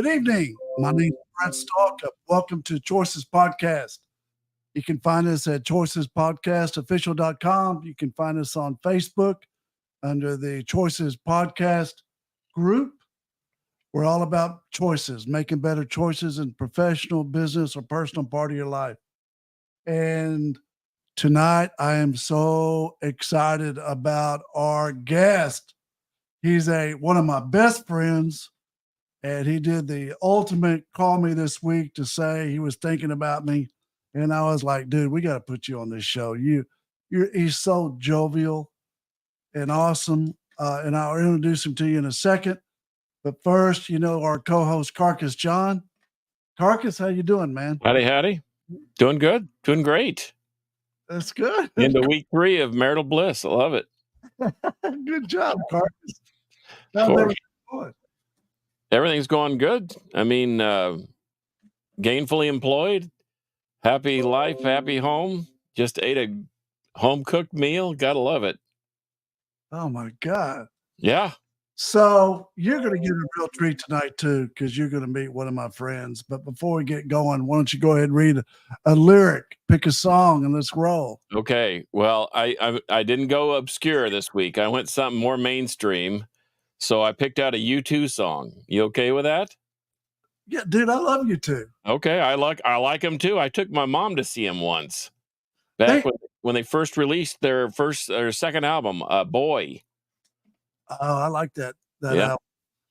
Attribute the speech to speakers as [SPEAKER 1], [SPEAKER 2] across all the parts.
[SPEAKER 1] Good evening. My name is Brent Stalkup. Welcome to Choices Podcast. You can find us at choicespodcastofficial.com. You can find us on Facebook under the Choices Podcast group. We're all about choices, making better choices in professional, business, or personal part of your life. And tonight, I am so excited about our guest. He's one of my best friends, and he did the ultimate call me this week to say he was thinking about me. And I was like, dude, we got to put you on this show. He's so jovial and awesome. And I'll introduce him to you in a second. But first, our co-host Carcass John. Carcass, how you doing, man?
[SPEAKER 2] Howdy. Doing good. Doing great.
[SPEAKER 1] That's good.
[SPEAKER 2] Into week 3 of marital bliss. I love it.
[SPEAKER 1] Good job, Carcass.
[SPEAKER 2] Everything's going good. I mean, gainfully employed, happy life, happy home. Just ate a home-cooked meal. Gotta love it.
[SPEAKER 1] Oh, my God.
[SPEAKER 2] Yeah.
[SPEAKER 1] So you're going to get a real treat tonight, too, because you're going to meet one of my friends. But before we get going, why don't you go ahead and read a lyric, pick a song, and let's roll.
[SPEAKER 2] Okay. Well, I didn't go obscure this week. I went something more mainstream. So I picked out a U2 song. You okay with that?
[SPEAKER 1] Yeah, dude, I love U2.
[SPEAKER 2] Okay. I like them, too. I took my mom to see them once. Back when they first released their second album, Boy.
[SPEAKER 1] Oh, I like that album.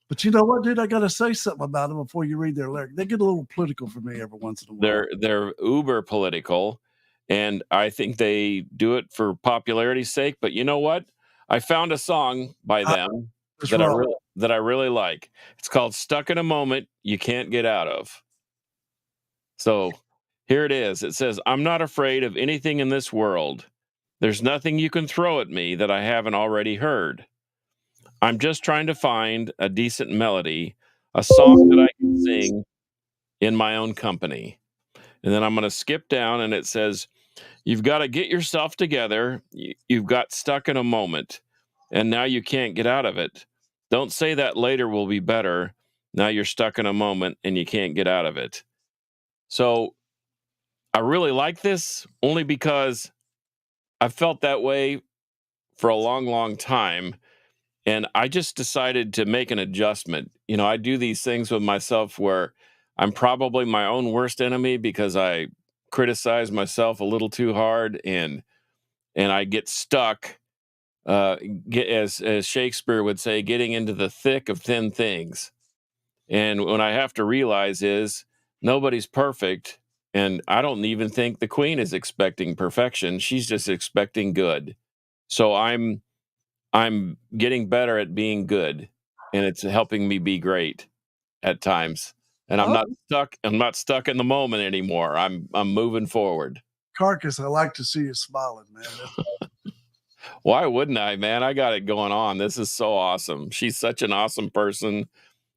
[SPEAKER 1] But you know what, dude? I got to say something about them before you read their lyric. They get a little political for me every once in a while.
[SPEAKER 2] They're uber political, and I think they do it for popularity's sake. But you know what? I found a song by them that I really like. It's called "Stuck in a Moment You Can't Get Out of." So here it is. It says, "I'm not afraid of anything in this world. There's nothing you can throw at me that I haven't already heard. I'm just trying to find a decent melody, a song that I can sing in my own company." And then I'm going to skip down, and it says, "You've got to get yourself together. You've got stuck in a moment, and now you can't get out of it. Don't say that later will be better. Now you're stuck in a moment, and you can't get out of it." So I really like this only because I've felt that way for a long, long time. And I just decided to make an adjustment. I do these things with myself where I'm probably my own worst enemy because I criticize myself a little too hard, and I get stuck, as Shakespeare would say, getting into the thick of thin things. And what I have to realize is nobody's perfect, and I don't even think the Queen is expecting perfection. She's just expecting good. So I'm getting better at being good, and it's helping me be great at times. And I'm not stuck in the moment anymore. I'm moving forward.
[SPEAKER 1] Carcass, I like to see you smiling, man.
[SPEAKER 2] Why wouldn't I, man? I got it going on. This is so awesome. She's such an awesome person.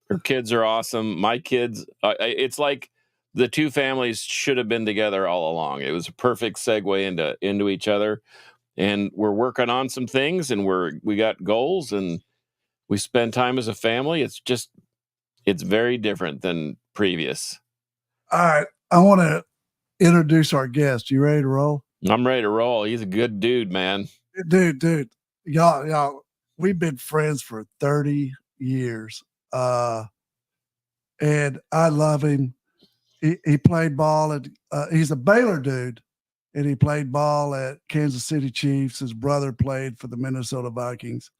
[SPEAKER 2] Her kids are awesome. My kids, it's like the two families should have been together all along. It was a perfect segue into each other. And we're working on some things, and we got goals, and we spend time as a family. It's very different than previous.
[SPEAKER 1] All right. I want to introduce our guest. You ready to roll?
[SPEAKER 2] I'm ready to roll. He's a good dude, man.
[SPEAKER 1] Dude. Y'all, we've been friends for 30 years. And I love him. He played ball at, he's a Baylor dude, and he played ball at Kansas City Chiefs. His brother played for the Minnesota Vikings.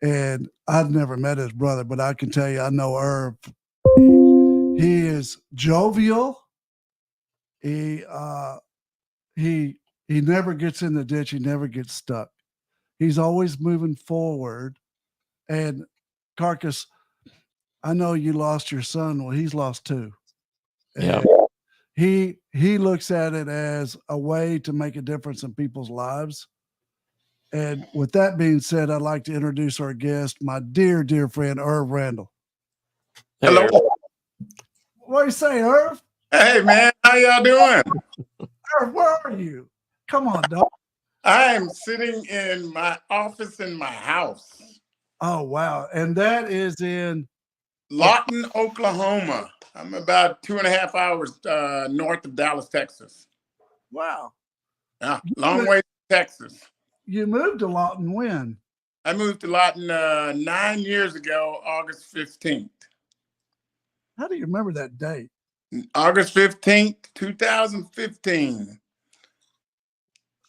[SPEAKER 1] And I've never met his brother, but I can tell you, I know Irv. He is jovial. He never gets in the ditch. He never gets stuck. He's always moving forward. And Carcass, I know you lost your son. Well, he's lost 2.
[SPEAKER 2] Yeah.
[SPEAKER 1] He looks at it as a way to make a difference in people's lives. And with that being said, I'd like to introduce our guest, my dear, dear friend, Ervin Randle.
[SPEAKER 2] Hey,
[SPEAKER 3] hello.
[SPEAKER 2] Irv.
[SPEAKER 1] What do you say, Irv?
[SPEAKER 3] Hey, man. How y'all doing?
[SPEAKER 1] Irv, where are you? Come on, dog.
[SPEAKER 3] I am sitting in my office in my house.
[SPEAKER 1] Oh, wow. And that is in
[SPEAKER 3] Lawton, Oklahoma. I'm about 2.5 hours north of Dallas, Texas.
[SPEAKER 1] Wow.
[SPEAKER 3] Yeah, long way to Texas.
[SPEAKER 1] You moved to Lawton when?
[SPEAKER 3] I moved to Lawton 9 years ago, August 15th.
[SPEAKER 1] How do you remember that date?
[SPEAKER 3] August 15th, 2015.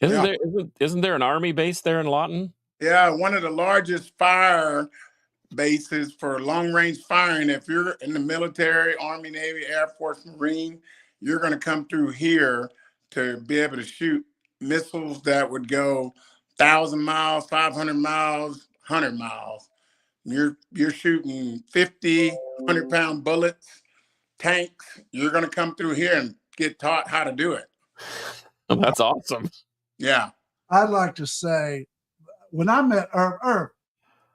[SPEAKER 2] Isn't there an army base there in Lawton?
[SPEAKER 3] Yeah, one of the largest fire bases for long-range firing. If you're in the military, Army, Navy, Air Force, Marine, you're going to come through here to be able to shoot missiles that would go 1,000 miles, 500 miles, 100 miles. You're shooting 50, 100-pound bullets, tanks. You're going to come through here and get taught how to do it.
[SPEAKER 2] Oh, that's awesome.
[SPEAKER 3] Yeah.
[SPEAKER 1] I'd like to say, when I met Irv,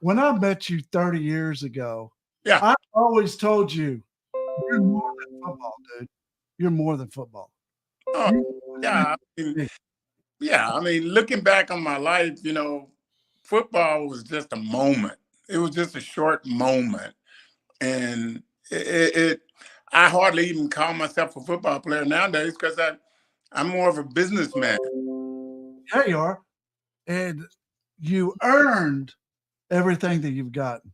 [SPEAKER 1] when I met you 30 years ago,
[SPEAKER 3] Yeah,
[SPEAKER 1] I always told you, you're more than football, dude. You're more than football.
[SPEAKER 3] Oh, yeah. I mean, looking back on my life, football was just a moment. It was just a short moment, and I hardly even call myself a football player nowadays because I'm more of a businessman.
[SPEAKER 1] Yeah, you are, and you earned everything that you've gotten.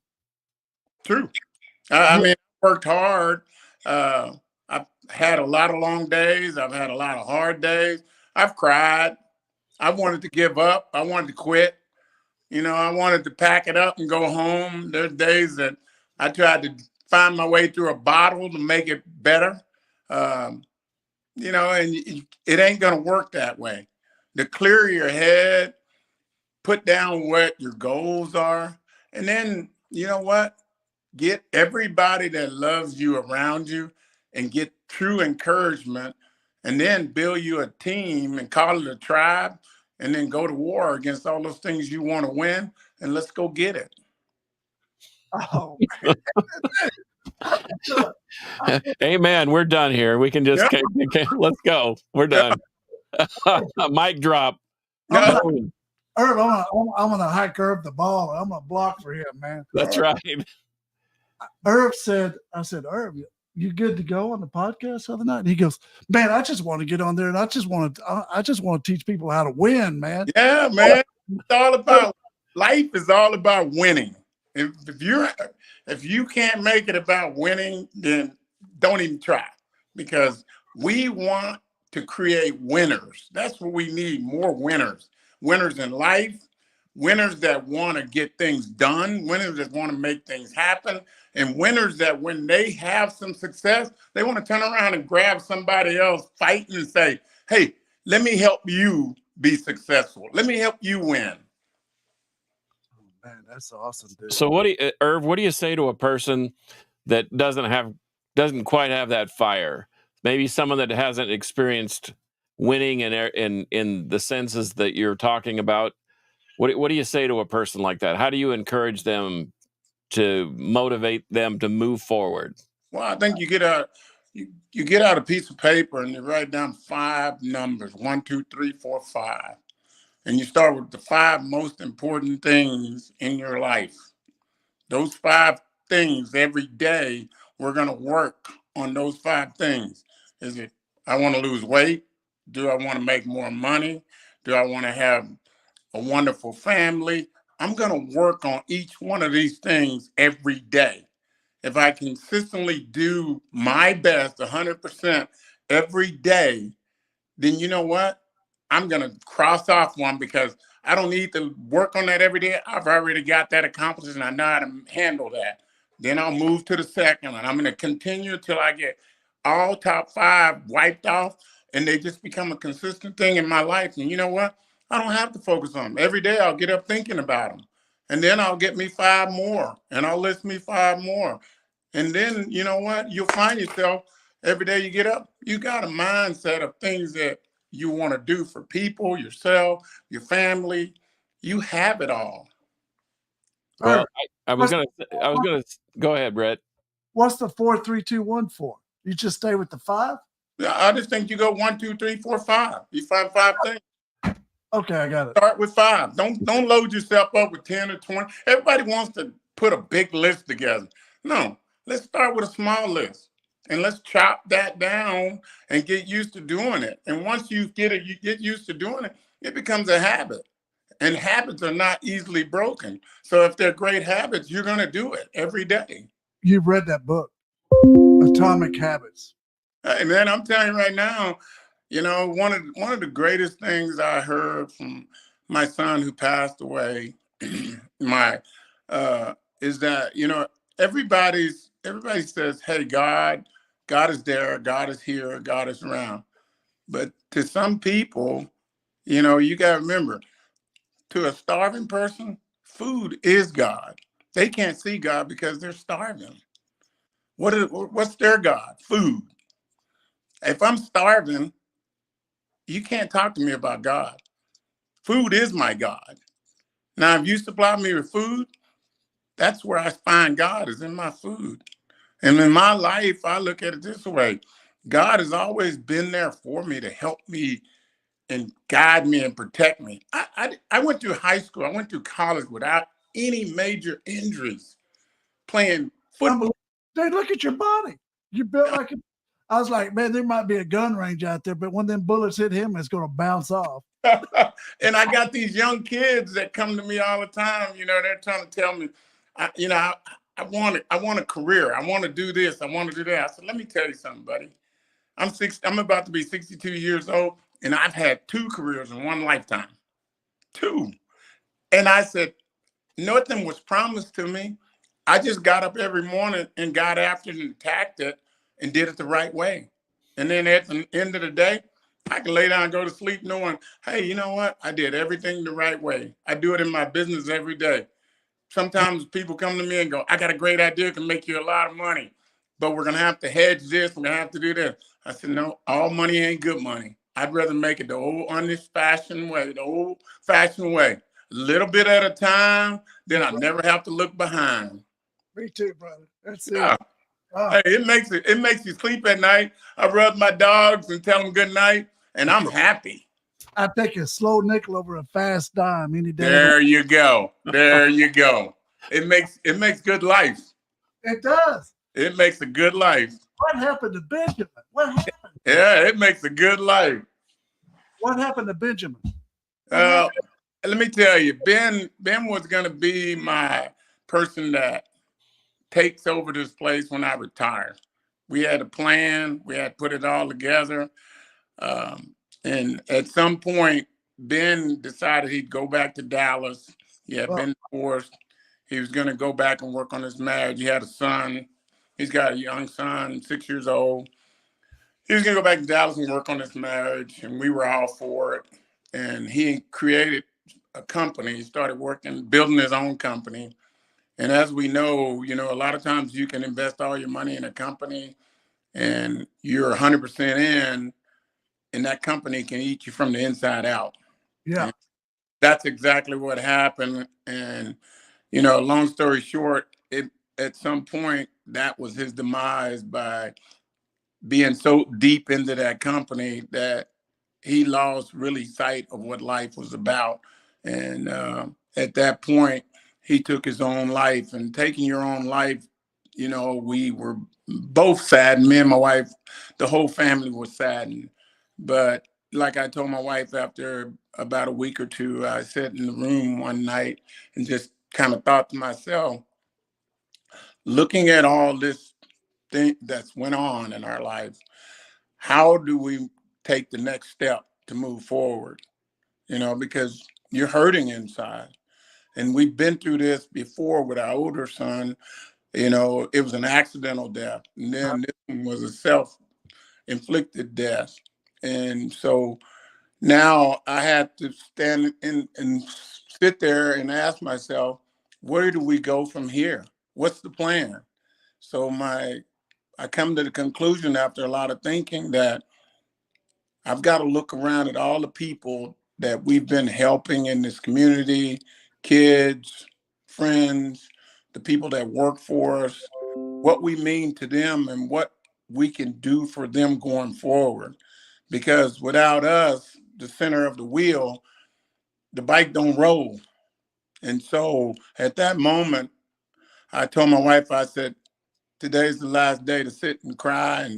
[SPEAKER 3] True. I mean, I worked hard. I've had a lot of long days. I've had a lot of hard days. I've cried. I wanted to give up. I wanted to quit. I wanted to pack it up and go home. There's days that I tried to find my way through a bottle to make it better. And it ain't going to work that way. The clear your head, put down what your goals are, and then, you know what? Get everybody that loves you around you and get true encouragement, and then build you a team and call it a tribe, and then go to war against all those things you want to win, and let's go get it.
[SPEAKER 1] Oh,
[SPEAKER 2] Amen. We're done here. We can just let's go. We're done. Mic drop.
[SPEAKER 1] Irv, I'm gonna hike Irv the ball. I'm gonna block for him, man.
[SPEAKER 2] That's right.
[SPEAKER 1] Irv said, I said, Irv, you good to go on the podcast the other night? And he goes, man, I just want to get on there and I just want to teach people how to win, man.
[SPEAKER 3] Yeah, man. It's all about life is all about winning. If you can't make it about winning, then don't even try, because we want to create winners. That's what we need, more winners. Winners in life, winners that want to get things done, winners that want to make things happen, and winners that when they have some success, they want to turn around and grab somebody else, fight and say, hey, let me help you be successful. Let me help you win.
[SPEAKER 1] Oh, man, that's awesome, dude.
[SPEAKER 2] So Irv, what do you say to a person that doesn't quite have that fire? Maybe someone that hasn't experienced winning in the senses that you're talking about. What do you say to a person like that? How do you encourage them to motivate them to move forward?
[SPEAKER 3] Well, I think you get out a piece of paper and you write down 5 numbers, 1, 2, 3, 4, 5. And you start with the 5 most important things in your life. Those 5 things every day, we're going to work on those 5 things. Is it, I want to lose weight? Do I want to make more money? Do I want to have a wonderful family? I'm going to work on each one of these things every day. If I consistently do my best 100% every day, then you know what? I'm going to cross off one because I don't need to work on that every day. I've already got that accomplished and I know how to handle that. Then I'll move to the second and I'm going to continue till I get all top 5 wiped off and they just become a consistent thing in my life. And you know what? I don't have to focus on them. Every day I'll get up thinking about them. And then I'll get me 5 more and I'll list me 5 more. And then, you know what? You'll find yourself every day you get up, you got a mindset of things that you want to do for people, yourself, your family. You have it all.
[SPEAKER 2] Well, I was gonna go ahead, Brett.
[SPEAKER 1] What's the 4, 3, 2, 1 for? You just stay with the 5?
[SPEAKER 3] I just think you go 1, 2, 3, 4, 5. You find 5 things.
[SPEAKER 1] Okay, I got it.
[SPEAKER 3] Start with 5. Don't load yourself up with 10 or 20. Everybody wants to put a big list together. No, Let's start with a small list and let's chop that down and get used to doing it. And once you get used to doing it, it becomes a habit. And habits are not easily broken. So if they're great habits, you're going to do it every day.
[SPEAKER 1] You've read that book, Atomic Habits.
[SPEAKER 3] And then I'm telling you right now, you know, one of the greatest things I heard from my son who passed away, is that, you know, everybody says, hey, God is there, God is here, God is around. But to some people, you know, you got to remember, to a starving person, food is God. They can't see God because they're starving. What's their God? Food. If I'm starving, you can't talk to me about God. Food is my God. Now, if you supply me with food, that's where I find God, is in my food. And in my life, I look at it this way. God has always been there for me to help me and guide me and protect me. I went through high school, I went through college without any major injuries playing football.
[SPEAKER 1] Dude, look at your body. You built like a, I was like, man, there might be a gun range out there, but when them bullets hit him, it's going to bounce off.
[SPEAKER 3] And I got these young kids that come to me all the time. You know, they're trying to tell me, I want a career. I want to do this. I want to do that. I said, let me tell you something, buddy. I'm about to be 62 years old, and I've had 2 careers in one lifetime. 2. And I said, nothing was promised to me. I just got up every morning and got after it and attacked it and did it the right way. And then at the end of the day, I can lay down and go to sleep knowing, hey, you know what? I did everything the right way. I do it in my business every day. Sometimes people come to me and go, I got a great idea, can make you a lot of money, but we're going to have to hedge this. We're going to have to do this. I said, no, all money ain't good money. I'd rather make it the old fashioned way, a little bit at a time, then I never have to look behind.
[SPEAKER 1] Me too, brother. That's it.
[SPEAKER 3] Yeah. Oh. Hey, it makes you sleep at night. I rub my dogs and tell them good night, and I'm happy.
[SPEAKER 1] I take a slow nickel over a fast dime any day.
[SPEAKER 3] There you go. There you go. It makes good life.
[SPEAKER 1] It does.
[SPEAKER 3] It makes a good life.
[SPEAKER 1] What happened to Benjamin? What happened?
[SPEAKER 3] Yeah, it makes a good life.
[SPEAKER 1] What happened to Benjamin?
[SPEAKER 3] Let me tell you, Ben was going to be my person that takes over this place when I retire. We had a plan. We had put it all together. And at some point, Ben decided he'd go back to Dallas. He had been divorced. He was going to go back and work on his marriage. He had a son. He's got a young son, 6 years old. He was going to go back to Dallas and work on his marriage, and we were all for it. And he created a company. He started building his own company. And as we know, you know, a lot of times you can invest all your money in a company and you're 100% in, and that company can eat you from the inside out.
[SPEAKER 1] Yeah.
[SPEAKER 3] And that's exactly what happened. And, you know, long story short, at some point, that was his demise by being so deep into that company that he lost really sight of what life was about. And at that point, he took his own life. And taking your own life, you know, we were both saddened. Me and my wife, the whole family was saddened. But like I told my wife after about a week or 2, I sat in the room one night and just kind of thought to myself, looking at all this thing that's went on in our lives, how do we take the next step to move forward? You know, because you're hurting inside. And we've been through this before with our older son. You know, it was an accidental death. And then this one was a self-inflicted death. And so now I had to stand and sit there and ask myself, where do we go from here? What's the plan? So I come to the conclusion after a lot of thinking that I've got to look around at all the people that we've been helping in this community, kids, friends, the people that work for us, what we mean to them and what we can do for them going forward. Because without us, the center of the wheel, the bike don't roll. And so at that moment, I told my wife, I said, today's the last day to sit and cry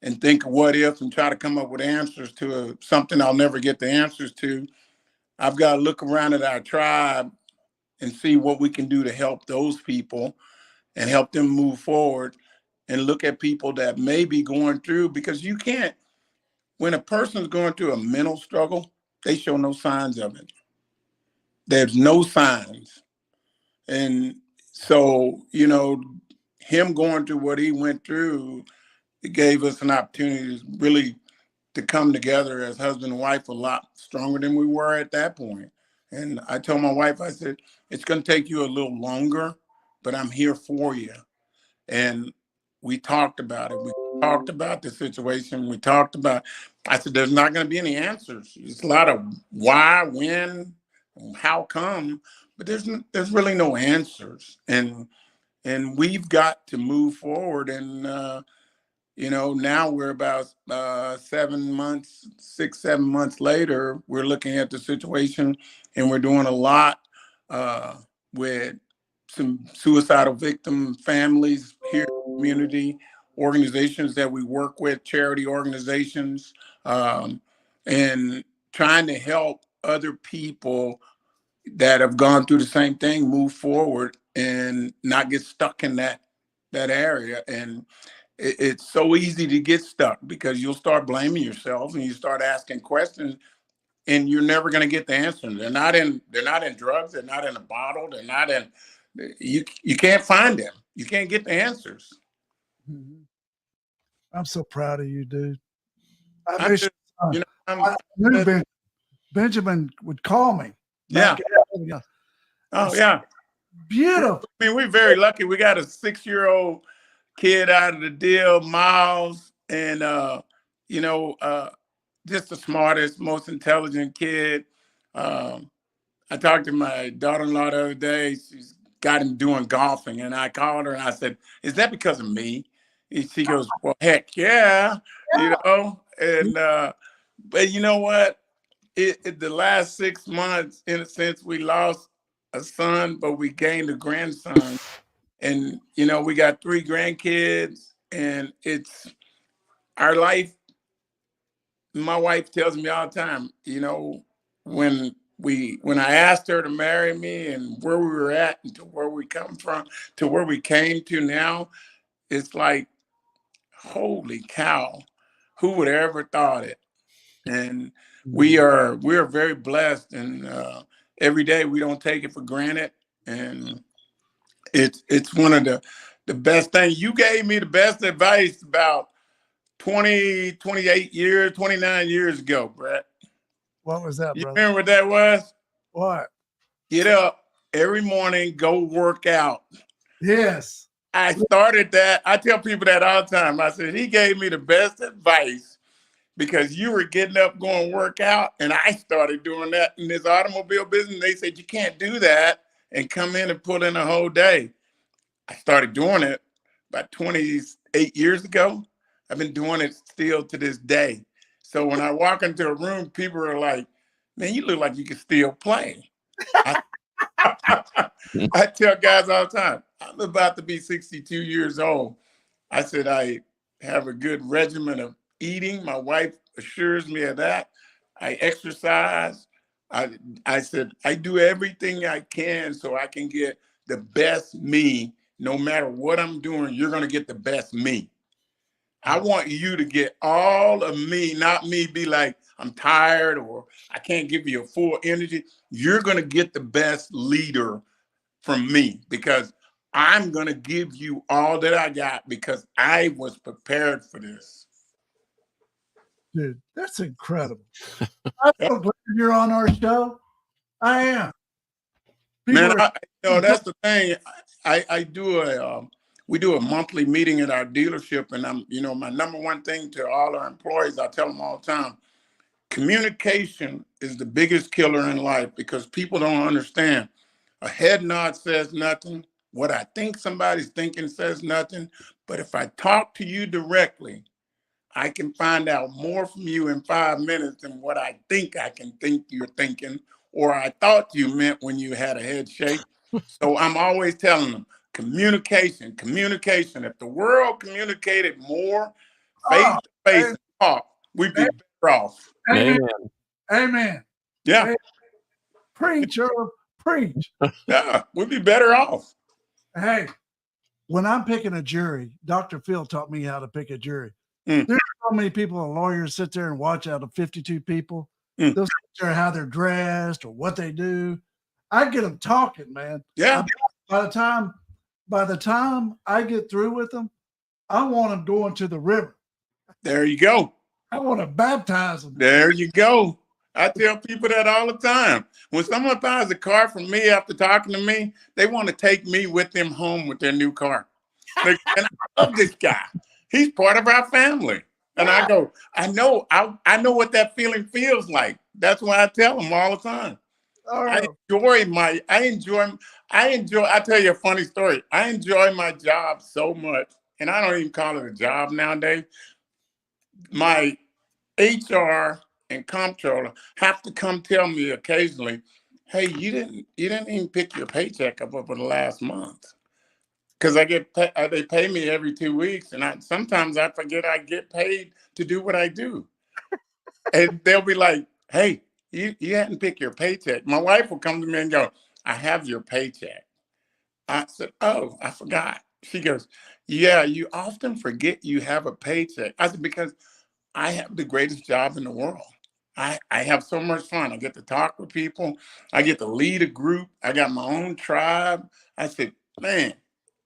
[SPEAKER 3] and think of what if and try to come up with answers to something I'll never get the answers to. I've got to look around at our tribe and see what we can do to help those people and help them move forward, and look at people that may be going through, because you can't, when a person's going through a mental struggle, they show no signs of it. There's no signs. And so, you know, him going through what he went through, it gave us an opportunity to really to come together as husband and wife a lot stronger than we were at that point. And I told my wife, I said, it's going to take you a little longer, but I'm here for you. And we talked about it. We talked about the situation. We talked about, I said, there's not going to be any answers. It's a lot of why, when, how come, but there's really no answers. And we've got to move forward. And, you know, now we're about 7 months, 6, 7 months later, we're looking at the situation, and we're doing a lot with some suicidal victim families here in the community, organizations that we work with, charity organizations, and trying to help other people that have gone through the same thing move forward and not get stuck in that area. And it's so easy to get stuck because you'll start blaming yourself and you start asking questions, and you're never going to get the answers. They're not in drugs. They're not in a bottle. They're not in, you can't find them. You can't get the answers.
[SPEAKER 1] Mm-hmm. I'm so proud of you, dude. I knew Benjamin would call me.
[SPEAKER 3] Yeah. Oh, yeah.
[SPEAKER 1] Beautiful.
[SPEAKER 3] I mean, we're very lucky. We got a 6-year-old kid out of the deal, Miles, and you know, just the smartest, most intelligent kid. I talked to my daughter-in-law the other day. She's got him doing golfing, and I called her and I said, "Is that because of me?" And she goes, "Well, heck yeah, you know." And but you know what? The last 6 months, in a sense, we lost a son, but we gained a grandson. And, you know, we got 3 grandkids, and it's our life. My wife tells me all the time, you know, when I asked her to marry me and where we were at and to where we come from, to where we came to now, it's like, holy cow, who would have ever thought it? And we're very blessed, and every day we don't take it for granted. And it's one of the best things. You gave me the best advice about 28 years, 29 years ago, Brett.
[SPEAKER 1] What was that,
[SPEAKER 3] You
[SPEAKER 1] brother?
[SPEAKER 3] remember what that was?
[SPEAKER 1] What?
[SPEAKER 3] Get up every morning, go work out.
[SPEAKER 1] Yes.
[SPEAKER 3] I started that. I tell people that all the time. I said, he gave me the best advice because you were getting up, going work out, and I started doing that in this automobile business. They said, you can't do that and come in and put in a whole day. I started doing it about 28 years ago. I've been doing it still to this day. So when I walk into a room, people are like, man, you look like you can still play. I tell guys all the time, I'm about to be 62 years old. I said, I have a good regimen of eating. My wife assures me of that. I exercise. I said, I do everything I can so I can get the best me. No matter what I'm doing, you're going to get the best me. I want you to get all of me, not me be like, I'm tired or I can't give you a full energy. You're going to get the best leader from me because I'm going to give you all that I got because I was prepared for this.
[SPEAKER 1] Dude, that's incredible. I'm so glad you're on our show. I am.
[SPEAKER 3] Man, that's the thing. We do a monthly meeting at our dealership, and my number one thing to all our employees, I tell them all the time, communication is the biggest killer in life because people don't understand. A head nod says nothing. What I think somebody's thinking says nothing. But if I talk to you directly, I can find out more from you in 5 minutes than what I think you're thinking, or I thought you meant when you had a head shake. So I'm always telling them, communication. If the world communicated more face to face and talk, we'd be better off.
[SPEAKER 1] Amen. Amen.
[SPEAKER 3] Yeah.
[SPEAKER 1] Amen. Preach, Irv. Preach.
[SPEAKER 3] Yeah, we'd be better off.
[SPEAKER 1] Hey, when I'm picking a jury, Dr. Phil taught me how to pick a jury.
[SPEAKER 3] Mm.
[SPEAKER 1] There's so many people, lawyers sit there and watch out of 52 people.
[SPEAKER 3] Mm.
[SPEAKER 1] They'll sit there how they're dressed or what they do. I get them talking, man.
[SPEAKER 3] Yeah.
[SPEAKER 1] By the time I get through with them, I want them going to the river.
[SPEAKER 3] There you go.
[SPEAKER 1] I want to baptize them.
[SPEAKER 3] There you go. I tell people that all the time. When someone buys a car from me after talking to me, they want to take me with them home with their new car. And I love this guy. He's part of our family. And I go, I know what that feeling feels like. That's why I tell them all the time. I tell you a funny story. I enjoy my job so much, and I don't even call it a job nowadays. My HR and comptroller have to come tell me occasionally, hey, you didn't even pick your paycheck up over the last month. Because they pay me every 2 weeks, and sometimes I forget I get paid to do what I do. And they'll be like, hey, you hadn't picked your paycheck. My wife will come to me and go, I have your paycheck. I said, oh, I forgot. She goes, yeah, you often forget you have a paycheck. I said, because I have the greatest job in the world. I have so much fun. I get to talk with people. I get to lead a group. I got my own tribe. I said, man,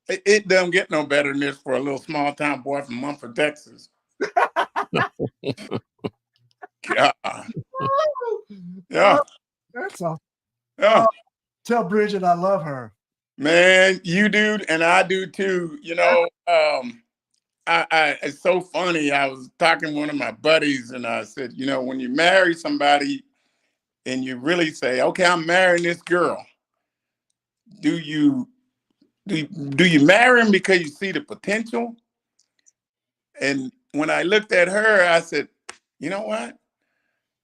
[SPEAKER 3] it doesn't get no better than this for a little small town boy from Mumford, Texas. God. Yeah.
[SPEAKER 1] That's all.
[SPEAKER 3] Yeah.
[SPEAKER 1] Tell Bridget I love her.
[SPEAKER 3] Man, you do, and I do too. You know, it's so funny. I was talking to one of my buddies, and I said, you know, when you marry somebody and you really say, okay, I'm marrying this girl, do you marry him because you see the potential? And when I looked at her, I said, you know what?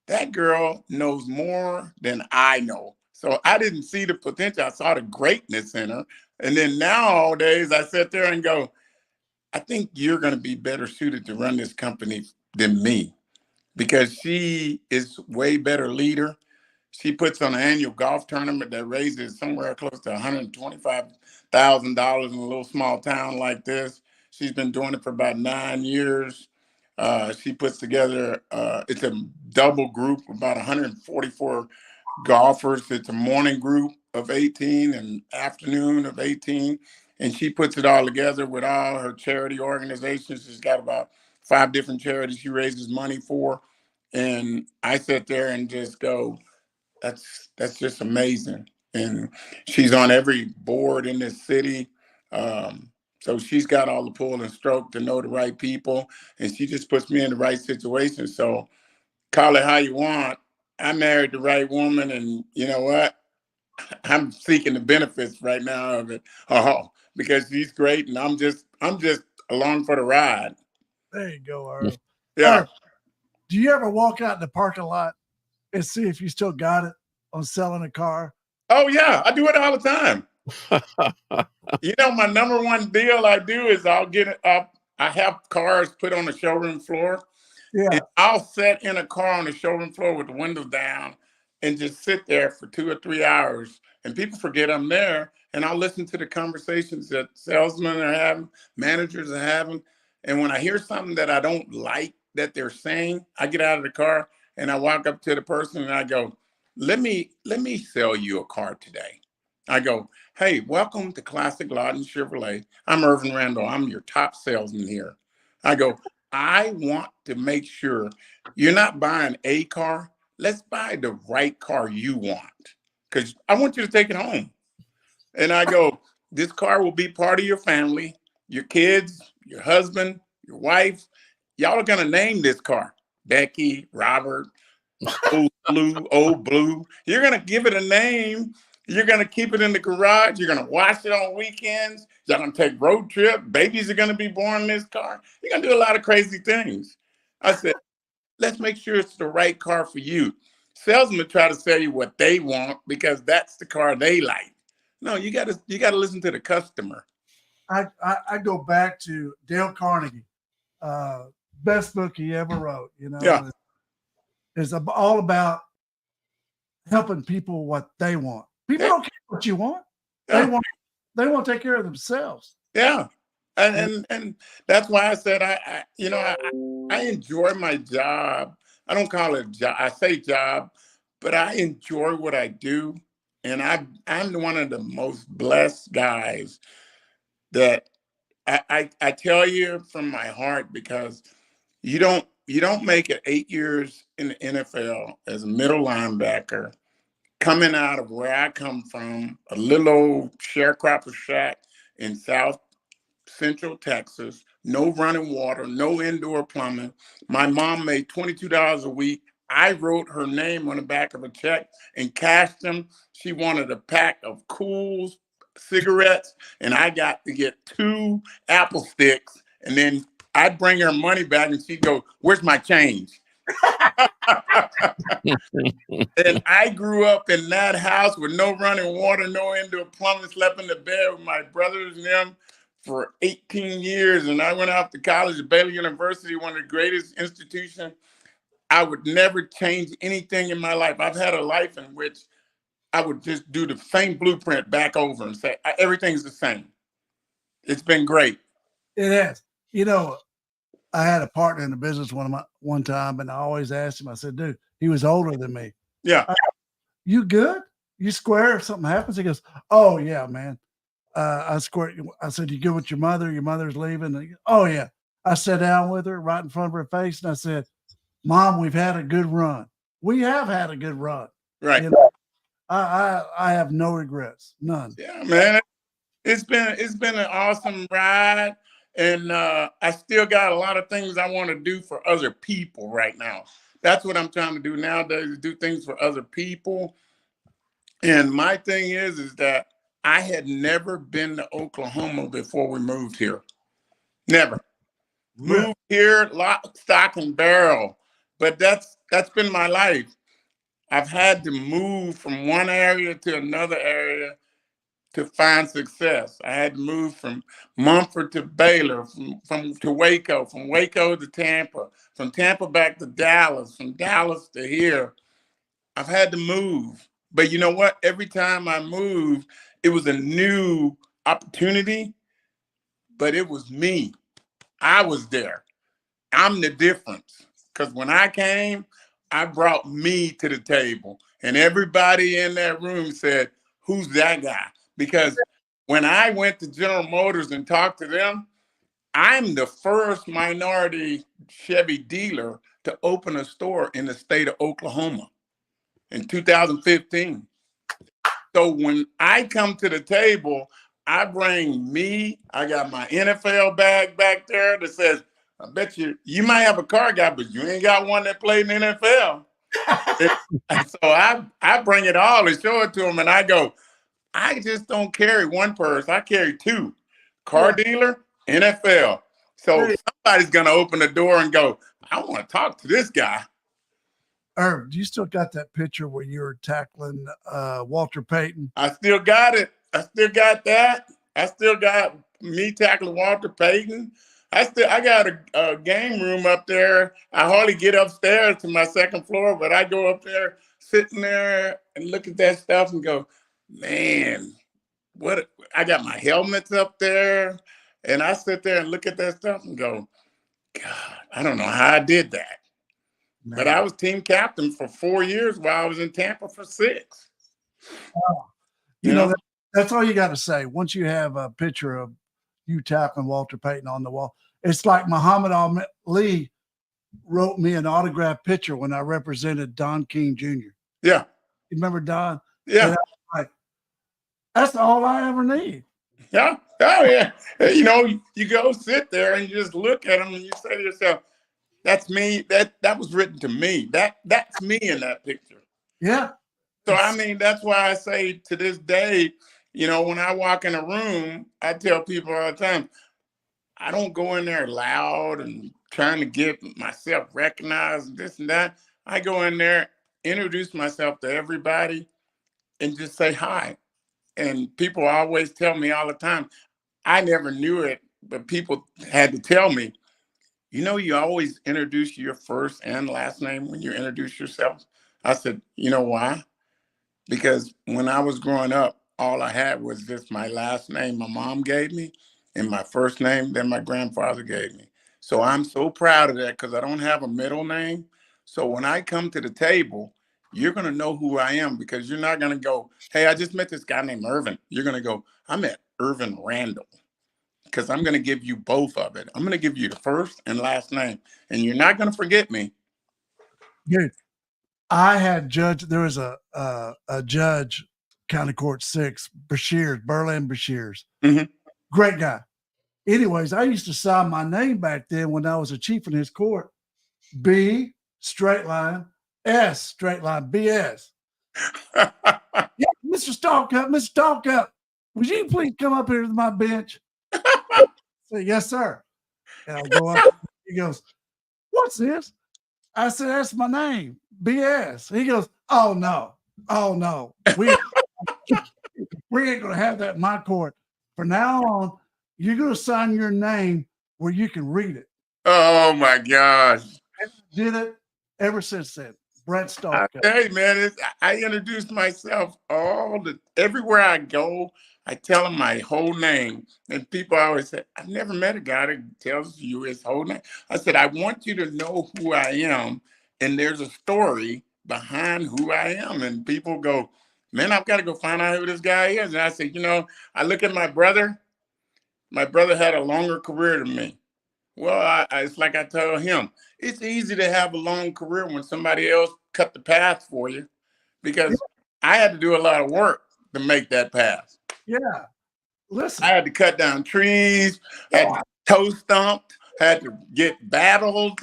[SPEAKER 3] That girl knows more than I know. So I didn't see the potential. I saw the greatness in her. And then nowadays I sit there and go, I think you're going to be better suited to run this company than me, because she is way better leader. She puts on an annual golf tournament that raises somewhere close to $125,000 in a little small town like this. She's been doing it for about 9 years. She puts together, it's a double group, about 144 golfers. It's a morning group of 18 and afternoon of 18. And she puts it all together with all her charity organizations. She's got about 5 different charities she raises money for. And I sit there and just go, that's just amazing. And she's on every board in this city. So she's got all the pull and stroke to know the right people. And she just puts me in the right situation. So call it how you want. I married the right woman, and you know what? I'm seeking the benefits right now of it. Oh, because she's great, and I'm just along for the ride.
[SPEAKER 1] There you go, Earl.
[SPEAKER 3] Yeah.
[SPEAKER 1] Earl, do you ever walk out in the parking lot and see if you still got it on selling a car?
[SPEAKER 3] Oh yeah, I do it all the time. You know, my number one deal I do is I'll get it up. I have cars put on the showroom floor.
[SPEAKER 1] Yeah.
[SPEAKER 3] And I'll sit in a car on the showroom floor with the windows down and just sit there for 2 or 3 hours. And people forget I'm there. And I'll listen to the conversations that salesmen are having, managers are having. And when I hear something that I don't like that they're saying, I get out of the car and I walk up to the person and I go, let me sell you a car today. I go, hey, welcome to Classic Lawton Chevrolet. I'm Ervin Randle. I'm your top salesman here. I go, I want to make sure you're not buying a car. Let's buy the right car you want, because I want you to take it home. And I go, this car will be part of your family, your kids, your husband, your wife. Y'all are going to name this car Becky, Robert, Old Blue. You're going to give it a name. You're going to keep it in the garage. You're going to wash it on weekends. You're going to take road trip. Babies are going to be born in this car. You're going to do a lot of crazy things. I said, let's make sure it's the right car for you. Salesmen try to sell you what they want because that's the car they like. No, you got to listen to the customer.
[SPEAKER 1] I go back to Dale Carnegie, best book he ever wrote. You know,
[SPEAKER 3] Yeah.
[SPEAKER 1] it's all about helping people what they want. People don't care what you want.
[SPEAKER 3] Yeah.
[SPEAKER 1] They want to take care of themselves.
[SPEAKER 3] Yeah. And that's why I said I enjoy my job. I don't call it job. I say job, but I enjoy what I do. And I'm one of the most blessed guys that I tell you from my heart, because you don't make it 8 years in the NFL as a middle linebacker, coming out of where I come from, a little old sharecropper shack in South Central Texas, no running water, no indoor plumbing. My mom made $22 a week. I wrote her name on the back of a check and cashed them. She wanted a pack of Cools cigarettes, and I got to get 2 apple sticks. And then I'd bring her money back, and she'd go, "Where's my change?" And I grew up in that house with no running water, no indoor plumbing, slept in the bed with my brothers and them for 18 years. And I went off to college at Baylor University, one of the greatest institutions. I would never change anything in my life. I've had a life in which I would just do the same blueprint back over and say, everything's the same. It's been great.
[SPEAKER 1] It is. You know, I had a partner in the business one time, and I always asked him, I said, dude, he was older than me.
[SPEAKER 3] Yeah.
[SPEAKER 1] You good? You square if something happens? He goes, oh, yeah, man. I square. I said, you good with your mother? Your mother's leaving? Goes, oh, yeah. I sat down with her right in front of her face, and I said, Mom, we've had a good run. We have had a good run.
[SPEAKER 3] Right.
[SPEAKER 1] You know, I have no regrets. None.
[SPEAKER 3] Yeah, man. It's been an awesome ride. And I still got a lot of things I want to do for other people right now. That's what I'm trying to do nowadays, do things for other people. And my thing is that I had never been to Oklahoma before we moved here. Never. Moved here, lock, stock, and barrel. But that's been my life. I've had to move from one area to another area to find success. I had to move from Mumford to Baylor, from to Waco, from Waco to Tampa, from Tampa back to Dallas, from Dallas to here. I've had to move. But you know what? Every time I moved, it was a new opportunity, but it was me. I was there. I'm the difference. Because when I came, I brought me to the table. And everybody in that room said, who's that guy? Because when I went to General Motors and talked to them, I'm the first minority Chevy dealer to open a store in the state of Oklahoma in 2015. So when I come to the table, I bring me. I got my NFL bag back there that says, I bet you might have a car guy, but you ain't got one that played in the NFL. And so I bring it all and show it to them, and I go, I just don't carry one purse. I carry 2. Car dealer, NFL. So somebody's going to open the door and go, I want to talk to this guy.
[SPEAKER 1] Erv, do you still got that picture where you were tackling Walter Payton?
[SPEAKER 3] I still got it. I still got that. I still got me tackling Walter Payton. I got a game room up there. I hardly get upstairs to my second floor, but I go up there, sitting there and look at that stuff and go, man, what? I got my helmets up there, and I sit there and look at that stuff and go, God, I don't know how I did that. Man. But I was team captain for 4 years while I was in Tampa for 6.
[SPEAKER 1] Oh. You know that's all you got to say. Once you have a picture of you tackling Walter Payton on the wall, it's like Muhammad Ali wrote me an autographed picture when I represented Don King Jr.
[SPEAKER 3] Yeah.
[SPEAKER 1] You remember Don?
[SPEAKER 3] Yeah.
[SPEAKER 1] Like, that's all I ever need.
[SPEAKER 3] Yeah. Oh, yeah. You know, you go sit there and you just look at them and you say to yourself, that's me. That was written to me. That's me in that picture.
[SPEAKER 1] Yeah.
[SPEAKER 3] So, I mean, that's why I say to this day, you know, when I walk in a room, I tell people all the time, I don't go in there loud and trying to get myself recognized, this and that. I go in there, introduce myself to everybody, and just say hi. And people always tell me all the time, I never knew it, but people had to tell me, you always introduce your first and last name when you introduce yourself. I said, you know why? Because when I was growing up, all I had was just my last name my mom gave me and my first name that my grandfather gave me. So I'm so proud of that because I don't have a middle name. So when I come to the table, you're going to know who I am because you're not going to go, hey, I just met this guy named Ervin. You're going to go, I met Ervin Randle because I'm going to give you both of it. I'm going to give you the first and last name, and you're not going to forget me.
[SPEAKER 1] Dude, I had there was a judge, County Court 6, Berlin Bashirs.
[SPEAKER 3] Mm-hmm.
[SPEAKER 1] Great guy. Anyways, I used to sign my name back then when I was a chief in his court. B, straight line, S, straight line, BS. Yeah, Mr. Stalkup, would you please come up here to my bench? I say, yes, sir. And I go up. He goes, what's this? I said, that's my name, BS. He goes, oh, no. We ain't going to have that in my court. From now on, you're going to sign your name where you can read it.
[SPEAKER 3] Oh, my gosh.
[SPEAKER 1] And I did it ever since then. Brett Stalkup.
[SPEAKER 3] Hey, man, I introduce myself everywhere I go. I tell them my whole name. And people always say, I've never met a guy that tells you his whole name. I said, I want you to know who I am. And there's a story behind who I am. And people go, man, I've got to go find out who this guy is. And I said, I look at my brother. My brother had a longer career than me. Well, it's like I tell him, it's easy to have a long career when somebody else cut the path for you because I had to do a lot of work to make that path.
[SPEAKER 1] Yeah. Listen.
[SPEAKER 3] I had to cut down trees, had to toe stumped, had to get battle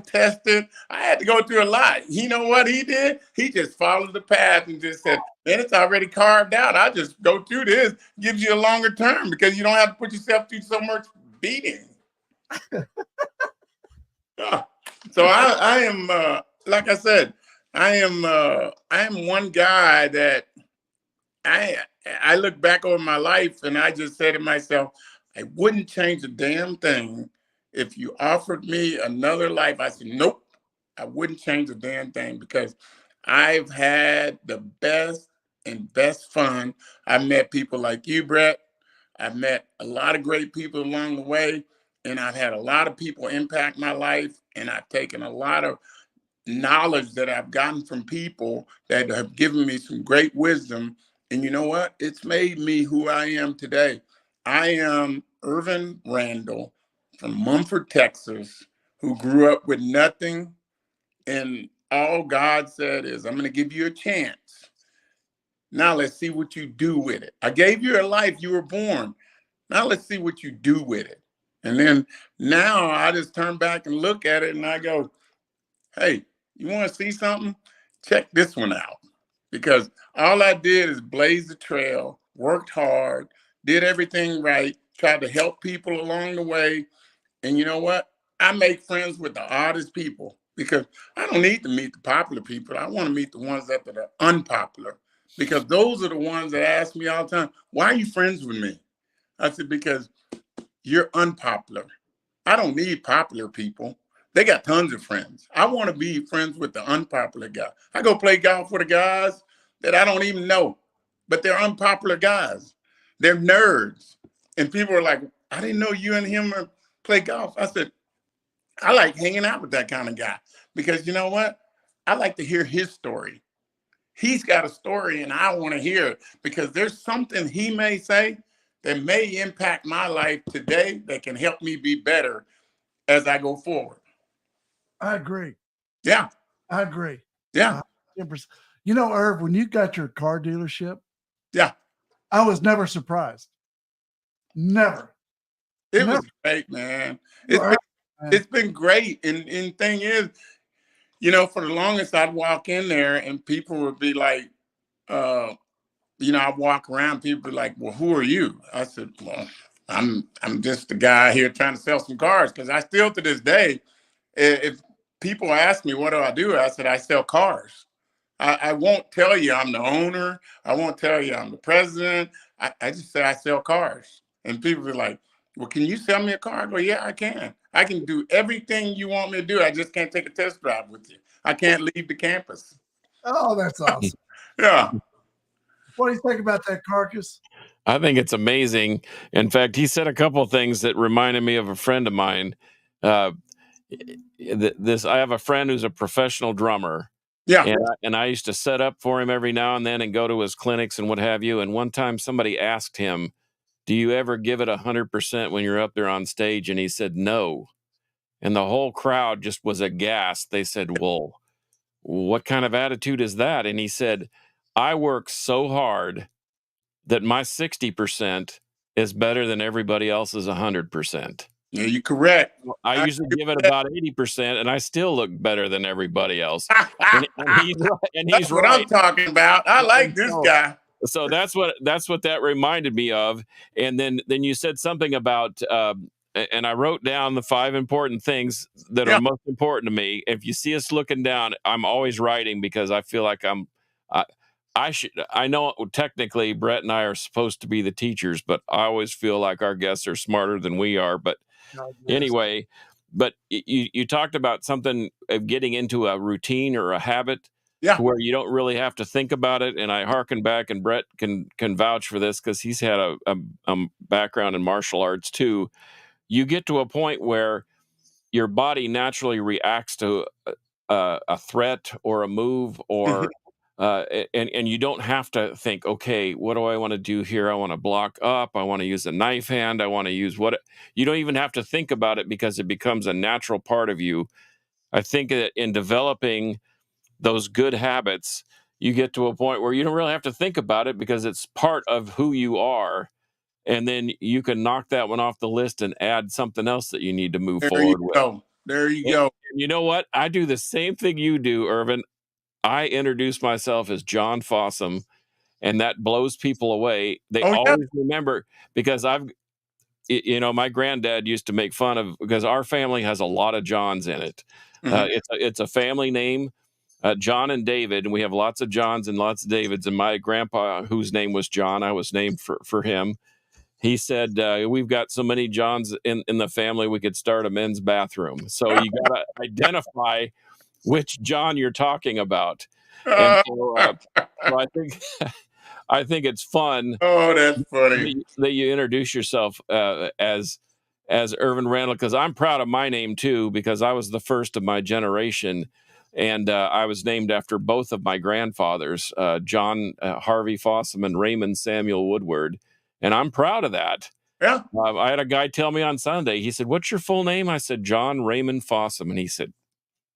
[SPEAKER 3] tested. I had to go through a lot. You know what he did? He just followed the path and just said, man, it's already carved out. I just go through this, gives you a longer term because you don't have to put yourself through so much beating. So I am, like I said, I am one guy that I look back over my life and I just say to myself, I wouldn't change a damn thing. If you offered me another life, I said, nope, I wouldn't change a damn thing because I've had the best fun. I met people like you, Brett. I've met a lot of great people along the way. And I've had a lot of people impact my life, and I've taken a lot of knowledge that I've gotten from people that have given me some great wisdom. And you know what? It's made me who I am today. I am Ervin Randle from Mumford, Texas, who grew up with nothing. And all God said is, I'm going to give you a chance. Now let's see what you do with it. I gave you a life. You were born. Now let's see what you do with it. And then now I just turn back and look at it and I go, hey, you want to see something? Check this one out. Because all I did is blaze the trail, worked hard, did everything right, tried to help people along the way. And you know what? I make friends with the oddest people because I don't need to meet the popular people. I want to meet the ones that are unpopular because those are the ones that ask me all the time, why are you friends with me? I said, because you're unpopular. I don't need popular people. They got tons of friends. I want to be friends with the unpopular guy. I go play golf with the guys that I don't even know, but they're unpopular guys. They're nerds. And people are like, I didn't know you and him play golf. I said, I like hanging out with that kind of guy because you know what? I like to hear his story. He's got a story and I want to hear it because there's something he may say that may impact my life today that can help me be better as I go forward.
[SPEAKER 1] I agree.
[SPEAKER 3] Yeah.
[SPEAKER 1] I agree.
[SPEAKER 3] Yeah.
[SPEAKER 1] 100%. You know, Irv, when you got your car dealership,
[SPEAKER 3] yeah,
[SPEAKER 1] I was never surprised. Never.
[SPEAKER 3] It was great, man. It's been great. And thing is, for the longest I'd walk in there and people would be like, I'd walk around, people be like, well, who are you? I said, well, I'm just a guy here trying to sell some cars. Because I still, to this day, if people ask me, what do? I said, I sell cars. I won't tell you I'm the owner. I won't tell you I'm the president. I just say I sell cars. And people be like, well, can you sell me a car? I go, yeah, I can. I can do everything you want me to do. I just can't take a test drive with you. I can't leave the campus.
[SPEAKER 1] Oh, that's awesome.
[SPEAKER 3] Yeah.
[SPEAKER 1] What do you think about that, Carcass?
[SPEAKER 2] I think it's amazing. In fact, he said a couple of things that reminded me of a friend of mine. I have a friend who's a professional drummer.
[SPEAKER 3] Yeah.
[SPEAKER 2] And I used to set up for him every now and then and go to his clinics and what have you. And one time somebody asked him, do you ever give it 100% when you're up there on stage? And he said, no. And the whole crowd just was aghast. They said, well, what kind of attitude is that? And he said, I work so hard that my 60% is better than everybody else's 100%.
[SPEAKER 3] Yeah, you're correct.
[SPEAKER 2] I usually give it about 80%, and I still look better than everybody else. And he's right.
[SPEAKER 3] That's what I'm talking about. I like this guy.
[SPEAKER 2] So that's what that reminded me of. And then you said something about, and I wrote down the 5 important things that are most important to me. If you see us looking down, I'm always writing because I feel like I know technically Brett and I are supposed to be the teachers, but I always feel like our guests are smarter than we are. But anyway, but you talked about something of getting into a routine or a habit where you don't really have to think about it. And I hearken back, and Brett can vouch for this because he's had a background in martial arts too. You get to a point where your body naturally reacts to a threat or a move or and you don't have to think, okay, what do I want to do here? I want to block up. I want to use a knife hand. I want to use you don't even have to think about it because it becomes a natural part of you. I think that in developing those good habits, you get to a point where you don't really have to think about it because it's part of who you are. And then you can knock that one off the list and add something else that you need to move forward with.
[SPEAKER 3] There you go.
[SPEAKER 2] And you know what? I do the same thing you do, Ervin. I introduce myself as John Fossum, and that blows people away. They always remember because my granddad used to make fun of, because our family has a lot of Johns in it. It's a family name, John and David, and we have lots of Johns and lots of Davids. And my grandpa, whose name was John, I was named for him. He said, we've got so many Johns in the family, we could start a men's bathroom. So you got to identify which John you're talking about. And so I think it's fun.
[SPEAKER 3] Oh, that's funny
[SPEAKER 2] that you introduce yourself as Ervin Randle, because I'm proud of my name too, because I was the first of my generation, and I was named after both of my grandfathers, John Harvey Fossum and Raymond Samuel Woodward, and I'm proud of that.
[SPEAKER 3] Yeah.
[SPEAKER 2] I had a guy tell me on Sunday. He said, "What's your full name?" I said, "John Raymond Fossum," and he said,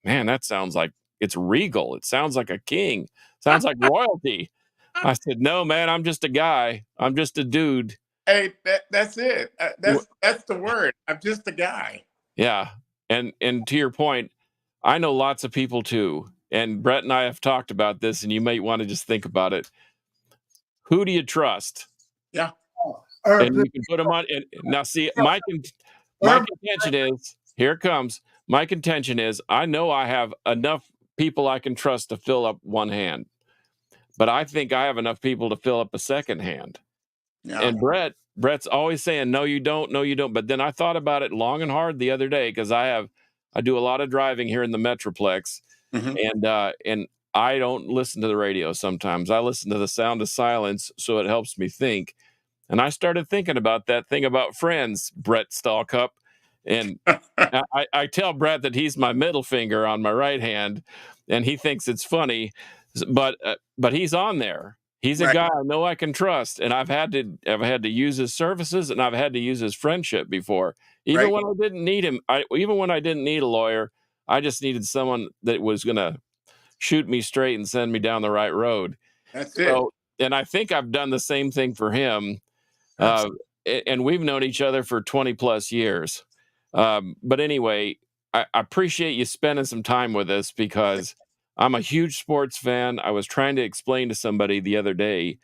[SPEAKER 2] "Man, that sounds like it's regal. It sounds like a king. Sounds like royalty." I said, "No, man, I'm just a guy. I'm just a dude."
[SPEAKER 3] Hey, that's it. That's the word. I'm just a guy.
[SPEAKER 2] Yeah. And to your point, I know lots of people too. And Brett and I have talked about this, and you might want to just think about it. Who do you trust?
[SPEAKER 3] Yeah.
[SPEAKER 2] And you can put them on. And now, see, my contention is, here it comes. My contention is, I know I have enough people I can trust to fill up one hand, but I think I have enough people to fill up a second hand. Yeah. And Brett's always saying, no, you don't, no, you don't. But then I thought about it long and hard the other day, because I do a lot of driving here in the Metroplex, and I don't listen to the radio sometimes. I listen to the sound of silence, so it helps me think. And I started thinking about that thing about Friends, Brett Stallcup. And I tell Brett that he's my middle finger on my right hand, and he thinks it's funny, but he's on there. He's a guy I know I can trust, and I've had to use his services, and I've had to use his friendship before. Even when I didn't need him, even when I didn't need a lawyer, I just needed someone that was going to shoot me straight and send me down the right road.
[SPEAKER 3] That's it.
[SPEAKER 2] And I think I've done the same thing for him. And we've known each other for 20 plus years. But anyway, I appreciate you spending some time with us, because I'm a huge sports fan. I was trying to explain to somebody the other day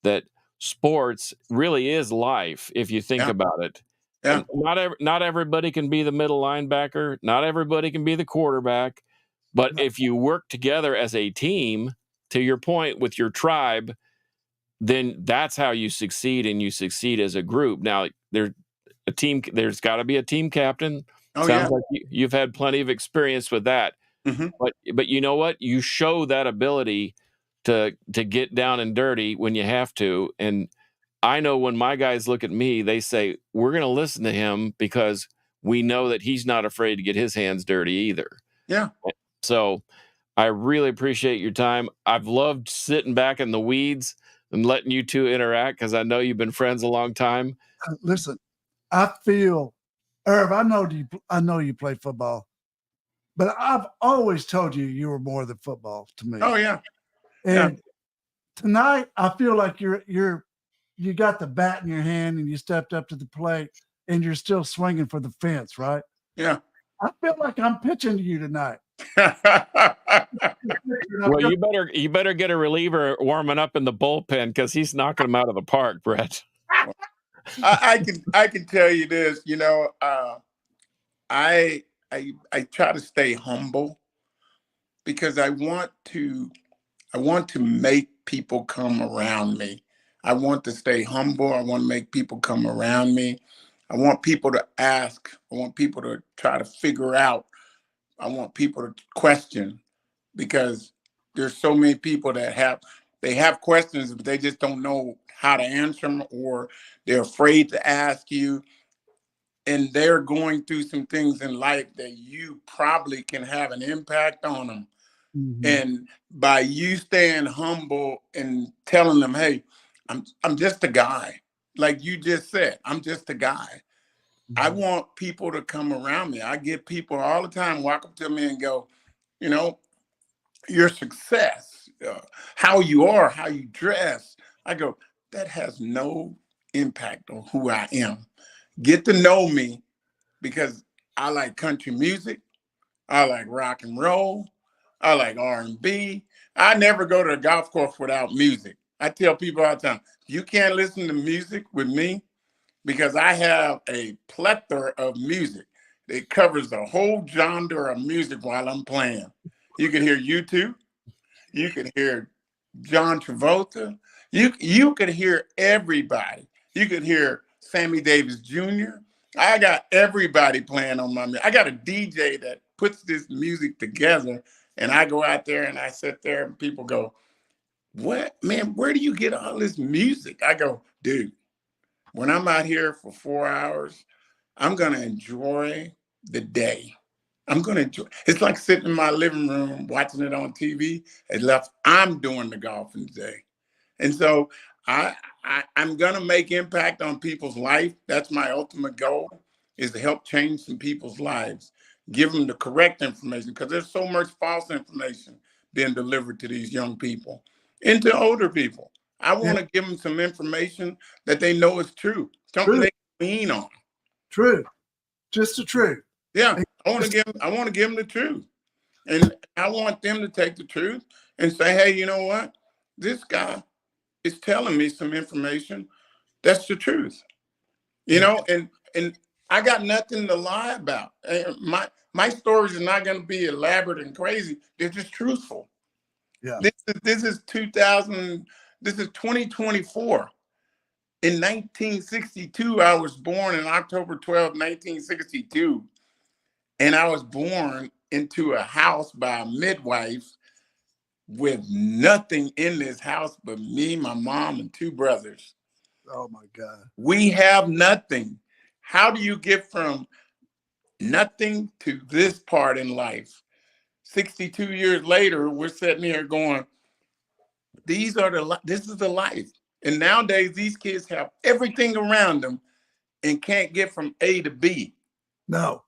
[SPEAKER 2] that sports really is life, if you think about it. Yeah. Not everybody can be the middle linebacker. Not everybody can be the quarterback. But if you work together as a team, to your point, with your tribe, then that's how you succeed, and you succeed as a group. Now, there's a team. There's got to be a team captain.
[SPEAKER 3] Oh,
[SPEAKER 2] Sounds
[SPEAKER 3] yeah.
[SPEAKER 2] like you've had plenty of experience with that.
[SPEAKER 3] Mm-hmm.
[SPEAKER 2] But you know what? You show that ability to get down and dirty when you have to. And I know when my guys look at me, they say, we're going to listen to him because we know that he's not afraid to get his hands dirty either.
[SPEAKER 3] Yeah.
[SPEAKER 2] So I really appreciate your time. I've loved sitting back in the weeds and letting you two interact because I know you've been friends a long time.
[SPEAKER 1] Listen, I feel, Irv, I know you play football, but I've always told you you were more than football to me.
[SPEAKER 3] Oh, yeah.
[SPEAKER 1] And tonight, I feel like you got the bat in your hand and you stepped up to the plate and you're still swinging for the fence, right?
[SPEAKER 3] Yeah.
[SPEAKER 1] I feel like I'm pitching to you tonight.
[SPEAKER 2] Well, you better get a reliever warming up in the bullpen because he's knocking him out of the park, Brett.
[SPEAKER 3] I can tell you this, I try to stay humble because I want to make people come around me. I want to stay humble. I want to make people come around me. I want people to ask. I want people to try to figure out. I want people to question because there's so many people that have questions, but they just don't know how to answer them, or they're afraid to ask you. And they're going through some things in life that you probably can have an impact on them. Mm-hmm. And by you staying humble and telling them, hey, I'm just a guy. Like you just said, I'm just a guy. Mm-hmm. I want people to come around me. I get people all the time walk up to me and go, your success, how you are, how you dress. I go, that has no impact on who I am. Get to know me because I like country music. I like rock and roll. I like R&B. I never go to a golf course without music. I tell people all the time, you can't listen to music with me because I have a plethora of music. It covers the whole genre of music while I'm playing. You can hear U2. You can hear John Travolta. You could hear everybody. You could hear Sammy Davis Jr. I got everybody playing on my music. I got a DJ that puts this music together, and I go out there and I sit there and people go, what, man, where do you get all this music? I go, dude, when I'm out here for 4 hours, I'm going to enjoy the day. I'm going to enjoy. It's like sitting in my living room, watching it on TV. I'm doing the golfing today. And so I'm going to make impact on people's life. That's my ultimate goal, is to help change some people's lives, give them the correct information, because there's so much false information being delivered to these young people and to older people. I want to give them some information that they know is true, something they can lean on.
[SPEAKER 1] True. Just the truth.
[SPEAKER 3] Yeah. I want to give them the truth. And I want them to take the truth and say, hey, you know what? This guy is telling me some information that's the truth. And I got nothing to lie about. My stories are not going to be elaborate and crazy. They're just truthful. Yeah. This is 2024. In 1962, I was born in October 12, 1962. And I was born into a house by a midwife with nothing in this house but me, my mom, and 2 brothers.
[SPEAKER 1] Oh, my God.
[SPEAKER 3] We have nothing. How do you get from nothing to this part in life? 62 years later, we're sitting here going, this is the life. And nowadays, these kids have everything around them and can't get from A to B.
[SPEAKER 1] No.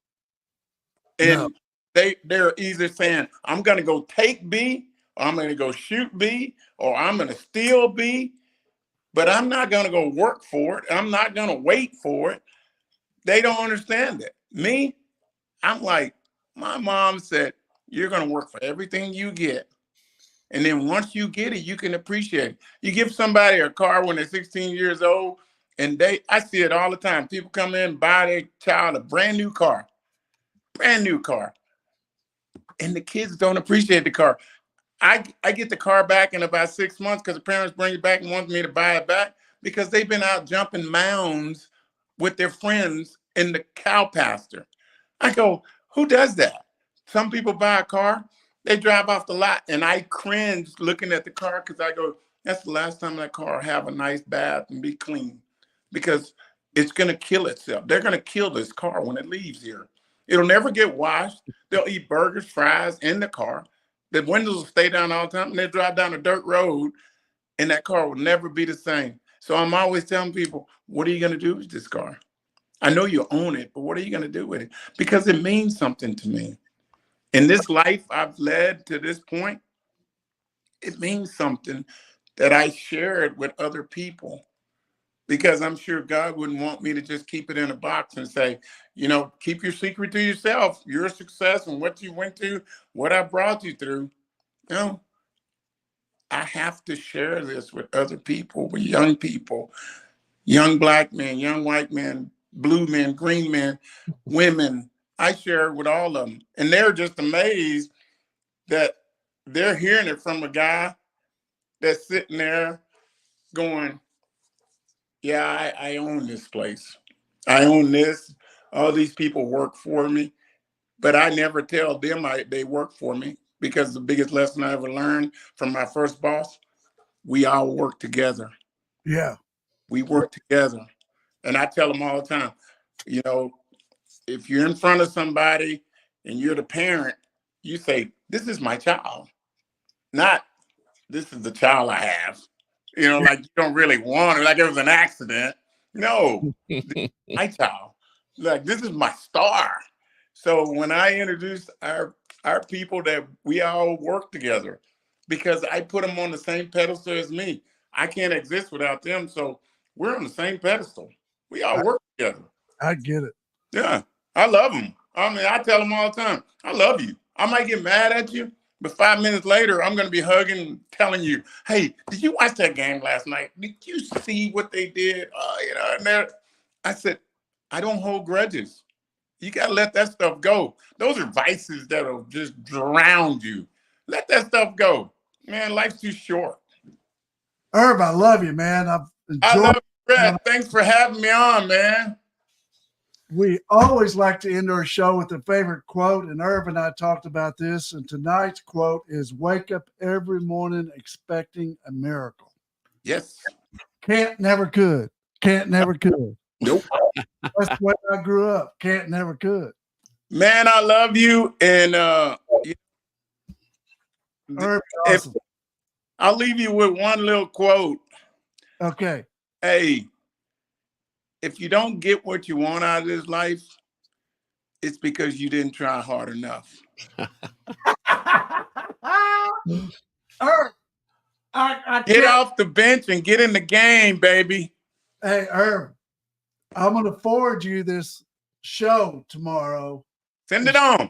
[SPEAKER 3] And they're either saying, I'm going to go take B, or I'm going to go shoot B, or I'm going to steal B, but I'm not going to go work for it. I'm not going to wait for it. They don't understand it. Me, I'm like, my mom said, you're going to work for everything you get. And then once you get it, you can appreciate it. You give somebody a car when they're 16 years old, and I see it all the time. People come in, buy their child a brand new car. And the kids don't appreciate the car. I get the car back in about 6 months because the parents bring it back and want me to buy it back because they've been out jumping mounds with their friends in the cow pasture. I go, who does that? Some people buy a car, they drive off the lot, and I cringe looking at the car because I go, that's the last time that car will have a nice bath and be clean, because it's going to kill itself. They're going to kill this car when it leaves here. It'll never get washed. They'll eat burgers, fries in the car. The windows will stay down all the time, and they drive down a dirt road, and that car will never be the same. So I'm always telling people, what are you going to do with this car? I know you own it, but what are you going to do with it? Because it means something to me. In this life I've led to this point, it means something that I share it with other people, because I'm sure God wouldn't want me to just keep it in a box and say, keep your secret to yourself, your success and what you went through, what I brought you through. No, I have to share this with other people, with young people, young black men, young white men, blue men, green men, women. I share it with all of them. And they're just amazed that they're hearing it from a guy that's sitting there going, yeah, I own this place. I own this. All these people work for me. But I never tell them they work for me, because the biggest lesson I ever learned from my first boss, we all work together.
[SPEAKER 1] Yeah.
[SPEAKER 3] We work together. And I tell them all the time, if you're in front of somebody and you're the parent, you say, this is my child, not this is the child I have. Like you don't really want it, like it was an accident. No, this is my child. Like, this is my star. So when I introduce our people, that we all work together, because I put them on the same pedestal as me. I can't exist without them. So we're on the same pedestal. We all work together.
[SPEAKER 1] I get it.
[SPEAKER 3] Yeah, I love them. I mean, I tell them all the time, I love you. I might get mad at you, but 5 minutes later, I'm going to be hugging and telling you, hey, did you watch that game last night? Did you see what they did? And I said, I don't hold grudges. You got to let that stuff go. Those are vices that'll just drown you. Let that stuff go. Man, life's too short.
[SPEAKER 1] Erv, I love you, man.
[SPEAKER 3] I love you, Brett. Thanks for having me on, man.
[SPEAKER 1] We always like to end our show with a favorite quote, and Erv and I talked about this, and tonight's quote is, wake up every morning expecting a miracle.
[SPEAKER 3] Yes.
[SPEAKER 1] Can't, never could. Can't, never could.
[SPEAKER 3] Nope.
[SPEAKER 1] That's the way I grew up. Can't, never could.
[SPEAKER 3] Man, I love you. And
[SPEAKER 1] Erv, awesome.
[SPEAKER 3] I'll leave you with one little quote.
[SPEAKER 1] Okay.
[SPEAKER 3] Hey, if you don't get what you want out of this life, it's because you didn't try hard enough. Get off the bench and get in the game, baby.
[SPEAKER 1] Hey, Erv, I'm going to forward you this show tomorrow.
[SPEAKER 3] Send it on.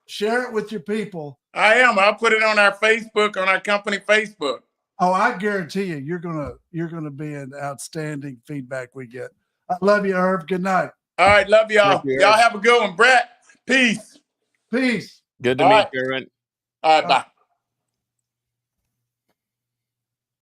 [SPEAKER 1] Share it with your people.
[SPEAKER 3] I am. I'll put it on our Facebook, on our company Facebook.
[SPEAKER 1] Oh, I guarantee you, you're gonna be an outstanding feedback we get. I love you, Erv. Good night.
[SPEAKER 3] All right, love y'all. Y'all have a good one, Brett. Peace.
[SPEAKER 1] Peace.
[SPEAKER 2] Good to meet you, Ervin.
[SPEAKER 3] All right, bye.